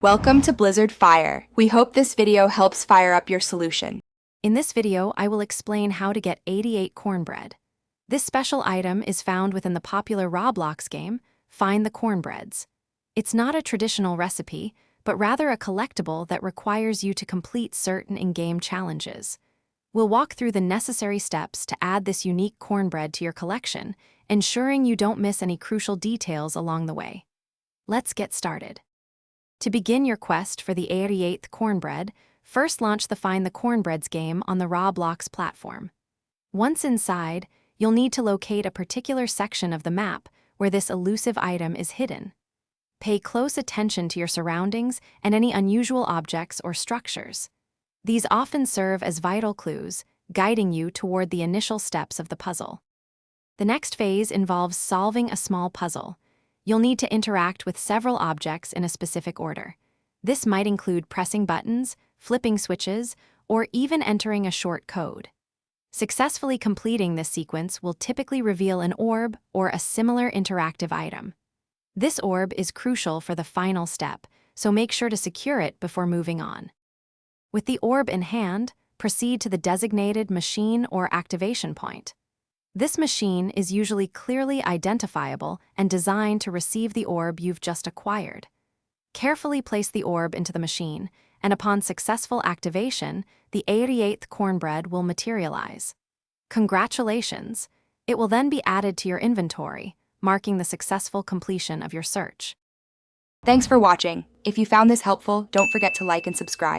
Welcome to Blizzard Fire. We hope this video helps fire up your solution. In this video, I will explain how to get 88 cornbread. This special item is found within the popular Roblox game, Find the Cornbreads. It's not a traditional recipe, but rather a collectible that requires you to complete certain in-game challenges. We'll walk through the necessary steps to add this unique cornbread to your collection, ensuring you don't miss any crucial details along the way. Let's get started. To begin your quest for the 88th cornbread, first launch the Find the Cornbreads game on the Roblox platform. Once inside, you'll need to locate a particular section of the map where this elusive item is hidden. Pay close attention to your surroundings and any unusual objects or structures. These often serve as vital clues, guiding you toward the initial steps of the puzzle. The next phase involves solving a small puzzle. You'll need to interact with several objects in a specific order. This might include pressing buttons, flipping switches, or even entering a short code. Successfully completing this sequence will typically reveal an orb or a similar interactive item. This orb is crucial for the final step, so make sure to secure it before moving on. With the orb in hand, proceed to the designated machine or activation point. This machine is usually clearly identifiable and designed to receive the orb you've just acquired. Carefully place the orb into the machine, and upon successful activation, the 88th cornbread will materialize. Congratulations! It will then be added to your inventory, marking the successful completion of your search. Thanks for watching. If you found this helpful, don't forget to like and subscribe.